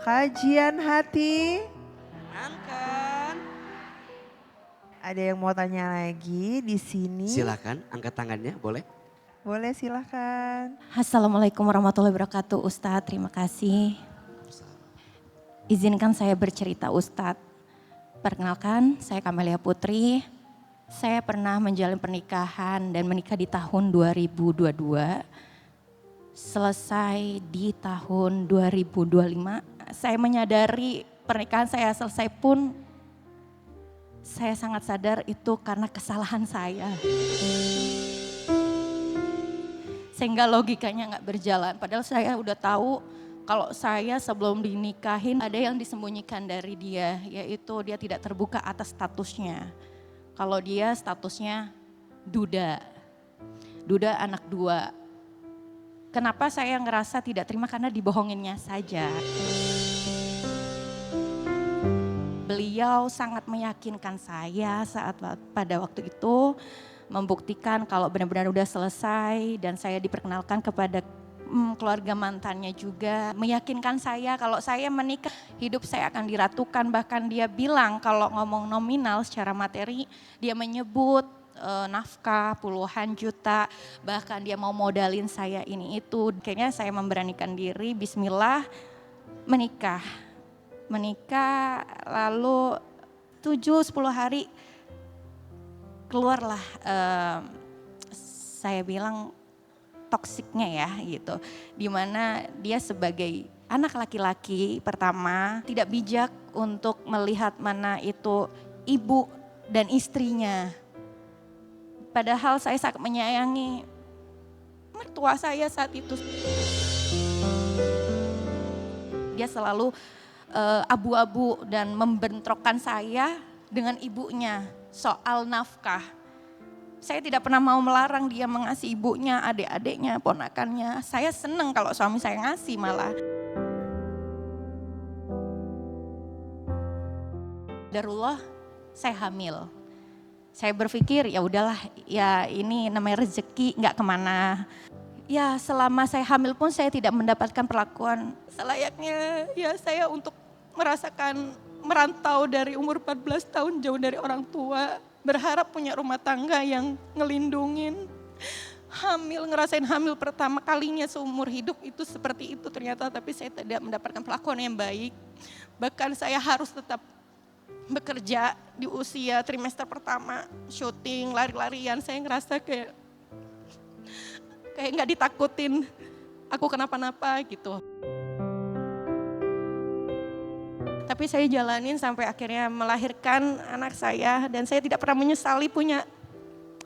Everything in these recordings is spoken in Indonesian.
Kajian hati. Angkat. Ada yang mau tanya lagi di sini? Silakan angkat tangannya, boleh? Boleh silahkan. Assalamualaikum warahmatullahi wabarakatuh Ustadz, terima kasih. Izinkan saya bercerita Ustadz. Perkenalkan, saya Kamelia Putri. Saya pernah menjalin pernikahan dan menikah di tahun 2022. Selesai di tahun 2025, saya menyadari pernikahan saya selesai pun saya sangat sadar itu karena kesalahan saya. Sehingga logikanya nggak berjalan. Padahal saya udah tahu kalau saya sebelum dinikahin ada yang disembunyikan dari dia. Yaitu dia tidak terbuka atas statusnya. Kalau dia statusnya duda. Duda anak 2. Kenapa saya ngerasa tidak terima? Karena dibohonginnya saja. Beliau sangat meyakinkan saya saat pada waktu itu membuktikan kalau benar-benar udah selesai dan saya diperkenalkan kepada keluarga mantannya juga. Meyakinkan saya kalau saya menikah hidup saya akan diratukan, bahkan dia bilang kalau ngomong nominal secara materi dia menyebut nafkah puluhan juta, bahkan dia mau modalin saya ini itu. Kayaknya saya memberanikan diri, bismillah menikah lalu 7-10 hari keluarlah saya bilang toksiknya ya gitu. Dimana dia sebagai anak laki-laki pertama tidak bijak untuk melihat mana itu ibu dan istrinya. Padahal saya sangat menyayangi mertua saya saat itu. Dia selalu abu-abu dan membentrokkan saya dengan ibunya soal nafkah. Saya tidak pernah mau melarang dia mengasih ibunya, adik-adiknya, ponakannya. Saya senang kalau suami saya ngasih malah. Darullah, saya hamil. Saya berpikir ya udahlah, ya ini namanya rezeki, nggak kemana. Ya selama saya hamil pun saya tidak mendapatkan perlakuan selayaknya ya saya untuk merasakan merantau dari umur 14 tahun jauh dari orang tua. Berharap punya rumah tangga yang ngelindungin. Ngerasain hamil pertama kalinya seumur hidup itu seperti itu ternyata. Tapi saya tidak mendapatkan perlakuan yang baik. Bahkan saya harus tetap bekerja di usia trimester pertama. Syuting, lari-larian, saya ngerasa kayak gak ditakutin aku kenapa-napa gitu. Tapi saya jalanin sampai akhirnya melahirkan anak saya dan saya tidak pernah menyesali punya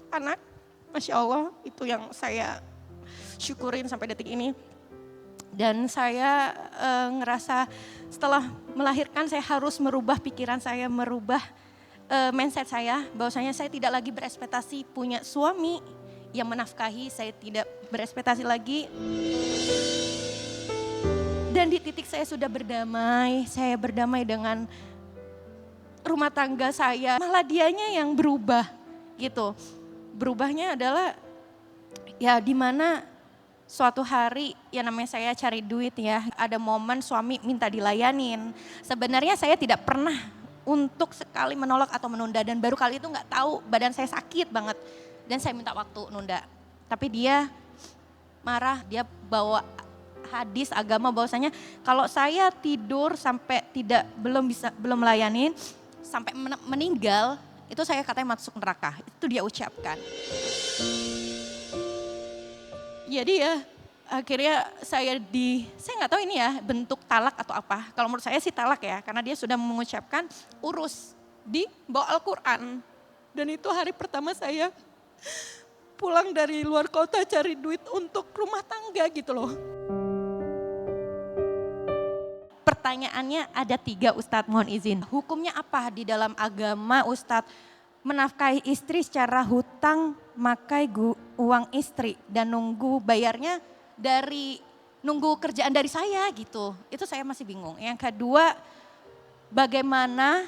anak. Masya Allah itu yang saya syukurin sampai detik ini. Dan saya ngerasa setelah melahirkan saya harus merubah pikiran saya, merubah mindset saya. Bahwasanya saya tidak lagi berekspektasi punya suami yang menafkahi, saya tidak berekspektasi lagi. Dan di titik saya sudah berdamai, saya berdamai dengan rumah tangga saya. Malah dianya yang berubah gitu. Berubahnya adalah ya di mana suatu hari ya namanya saya cari duit ya. Ada momen suami minta dilayanin. Sebenarnya saya tidak pernah untuk sekali menolak atau menunda. Dan baru kali itu gak tahu badan saya sakit banget. Dan saya minta waktu nunda. Tapi dia marah, dia bawa hadis agama bahwasanya kalau saya tidur sampai belum melayanin sampai meninggal itu saya katanya masuk neraka. Itu dia ucapkan. Jadi ya akhirnya saya nggak tahu ini ya bentuk talak atau apa. Kalau menurut saya sih talak ya karena dia sudah mengucapkan urus di bawah Al-Quran. Dan itu hari pertama saya pulang dari luar kota cari duit untuk rumah tangga gitu loh. Pertanyaannya ada 3 Ustadz, mohon izin. Hukumnya apa di dalam agama Ustadz menafkahi istri secara hutang makai uang istri dan nunggu bayarnya nunggu kerjaan dari saya gitu. Itu saya masih bingung. Yang kedua bagaimana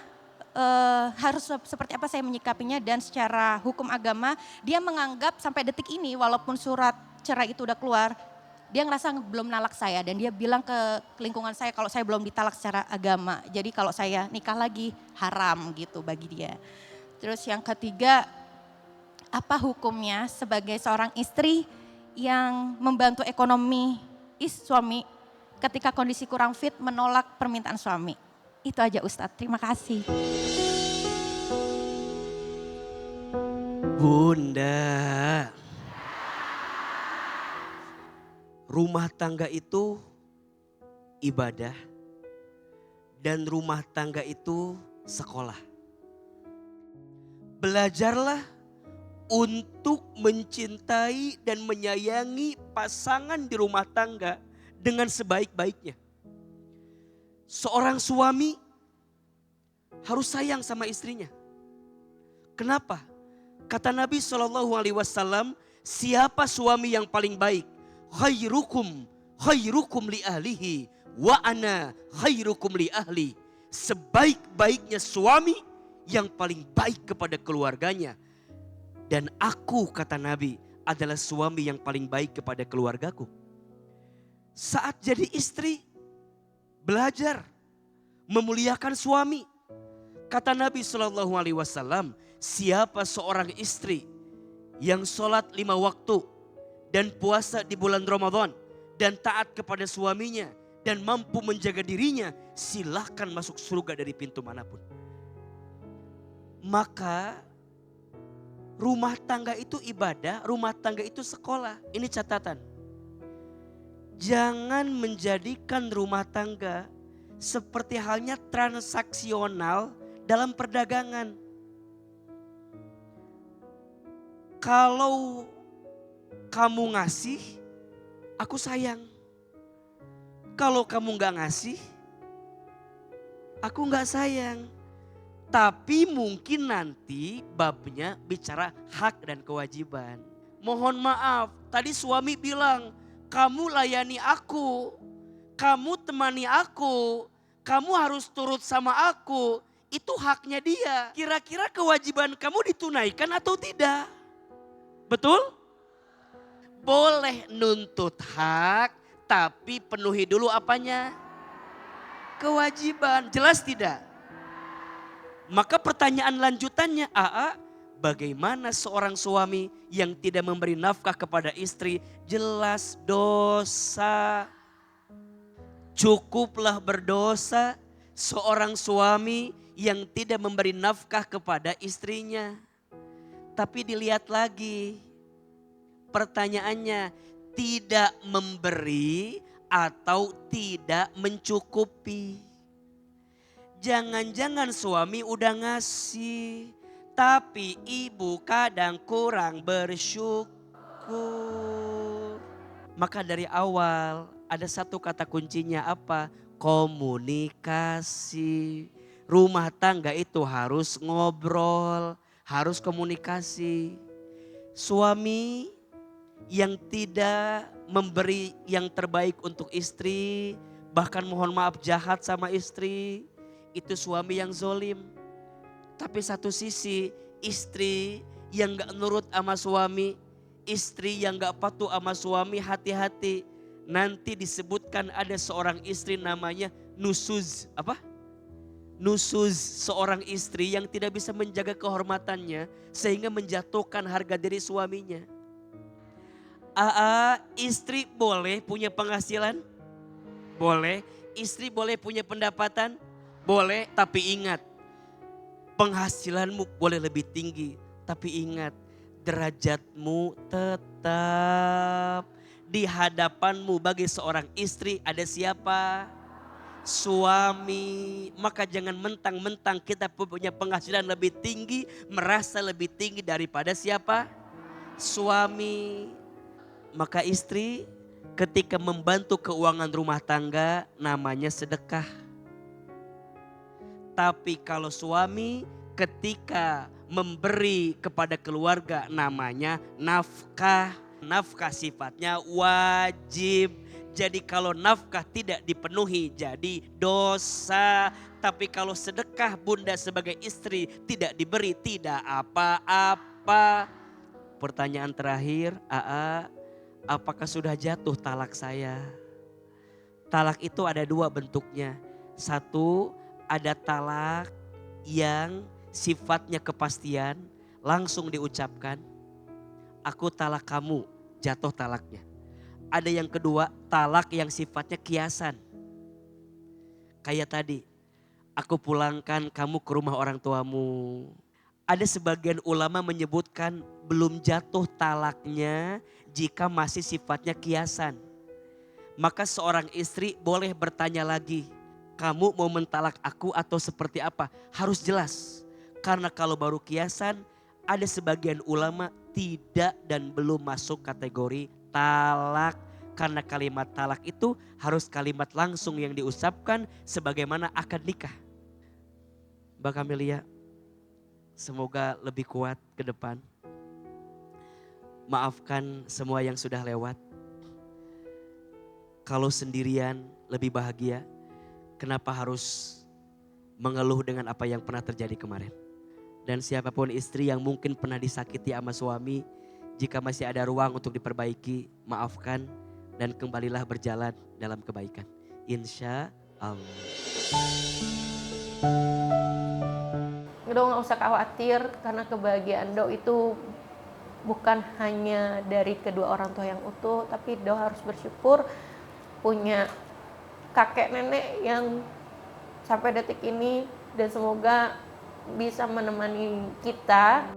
harus seperti apa saya menyikapinya dan secara hukum agama dia menganggap sampai detik ini walaupun surat cerai itu udah keluar dia ngerasa belum nalak saya dan dia bilang ke lingkungan saya kalau saya belum ditalak secara agama. Jadi kalau saya nikah lagi haram gitu bagi dia. Terus yang ketiga, apa hukumnya sebagai seorang istri yang membantu ekonomi suami ketika kondisi kurang fit menolak permintaan suami? Itu aja Ustadz, terima kasih. Bunda, rumah tangga itu ibadah dan rumah tangga itu sekolah. Belajarlah untuk mencintai dan menyayangi pasangan di rumah tangga dengan sebaik-baiknya. Seorang suami harus sayang sama istrinya. Kenapa? Kata Nabi SAW, siapa suami yang paling baik? Khairukum li ahlihi wa ana khairukum li ahli. Sebaik-baiknya suami yang paling baik kepada keluarganya. Dan aku, kata Nabi, adalah suami yang paling baik kepada keluargaku. Saat jadi istri, belajar memuliakan suami. Kata Nabi SAW, siapa seorang istri yang sholat 5 waktu dan puasa di bulan Ramadan dan taat kepada suaminya dan mampu menjaga dirinya, silahkan masuk surga dari pintu manapun. Maka rumah tangga itu ibadah, rumah tangga itu sekolah. Ini catatan. Jangan menjadikan rumah tangga seperti halnya transaksional dalam perdagangan. Kalau kamu ngasih, aku sayang. Kalau kamu gak ngasih, aku gak sayang. Tapi mungkin nanti babnya bicara hak dan kewajiban. Mohon maaf, tadi suami bilang, kamu layani aku, kamu temani aku, kamu harus turut sama aku. Itu haknya dia. Kira-kira kewajiban kamu ditunaikan atau tidak? Betul? Boleh nuntut hak, tapi penuhi dulu apanya? Kewajiban. Jelas tidak? Maka pertanyaan lanjutannya, bagaimana seorang suami yang tidak memberi nafkah kepada istri? Jelas dosa. Cukuplah berdosa seorang suami yang tidak memberi nafkah kepada istrinya. Tapi dilihat lagi, pertanyaannya, tidak memberi atau tidak mencukupi. Jangan-jangan suami udah ngasih, tapi ibu kadang kurang bersyukur. Maka dari awal ada satu kata kuncinya apa? Komunikasi. Rumah tangga itu harus ngobrol, harus komunikasi. Suami yang tidak memberi yang terbaik untuk istri, bahkan mohon maaf jahat sama istri, itu suami yang zolim. Tapi satu sisi istri yang gak nurut sama suami, istri yang gak patuh sama suami, hati-hati. Nanti disebutkan ada seorang istri namanya nusuz. Apa? Nusuz, seorang istri yang tidak bisa menjaga kehormatannya sehingga menjatuhkan harga diri suaminya. Istri boleh punya penghasilan? Boleh. Istri boleh punya pendapatan? Boleh, tapi ingat, penghasilanmu boleh lebih tinggi, tapi ingat, derajatmu tetap di hadapanmu. Bagi seorang istri ada siapa? Suami. Maka jangan mentang-mentang kita punya penghasilan lebih tinggi, merasa lebih tinggi daripada siapa? Suami. Maka istri ketika membantu keuangan rumah tangga namanya sedekah. Tapi kalau suami ketika memberi kepada keluarga namanya nafkah. Nafkah sifatnya wajib. Jadi kalau nafkah tidak dipenuhi jadi dosa. Tapi kalau sedekah bunda sebagai istri tidak diberi tidak apa-apa. Pertanyaan terakhir, apakah sudah jatuh talak saya? Talak itu ada dua bentuknya. Satu, ada talak yang sifatnya kepastian, langsung diucapkan. Aku talak kamu, jatuh talaknya. Ada yang kedua, talak yang sifatnya kiasan. Kayak tadi, aku pulangkan kamu ke rumah orang tuamu. Ada sebagian ulama menyebutkan belum jatuh talaknya jika masih sifatnya kiasan. Maka seorang istri boleh bertanya lagi, kamu mau mentalak aku atau seperti apa? Harus jelas. Karena kalau baru kiasan, ada sebagian ulama tidak dan belum masuk kategori talak. Karena kalimat talak itu harus kalimat langsung yang diucapkan sebagaimana akad nikah. Mbak Camelia, semoga lebih kuat ke depan. Maafkan semua yang sudah lewat. Kalau sendirian lebih bahagia, kenapa harus mengeluh dengan apa yang pernah terjadi kemarin? Dan siapapun istri yang mungkin pernah disakiti sama suami, jika masih ada ruang untuk diperbaiki, maafkan dan kembalilah berjalan dalam kebaikan. Insya Allah. Do nggak usah khawatir karena kebahagiaan Do itu bukan hanya dari kedua orang tua yang utuh, tapi Do harus bersyukur punya kakek nenek yang sampai detik ini dan semoga bisa menemani kita.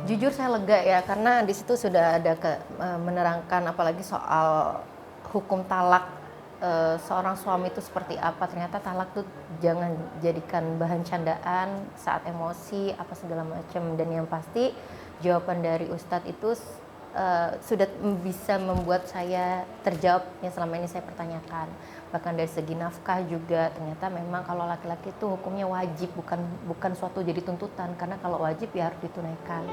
Jujur saya lega ya karena di situ sudah ada menerangkan apalagi soal hukum talak. Seorang suami itu seperti apa. Ternyata talak tuh jangan jadikan bahan candaan saat emosi apa segala macam. Dan yang pasti jawaban dari Ustadz itu sudah bisa membuat saya terjawab yang selama ini saya pertanyakan. Bahkan dari segi nafkah juga ternyata memang kalau laki-laki itu hukumnya wajib, bukan suatu jadi tuntutan. Karena kalau wajib ya harus ditunaikan.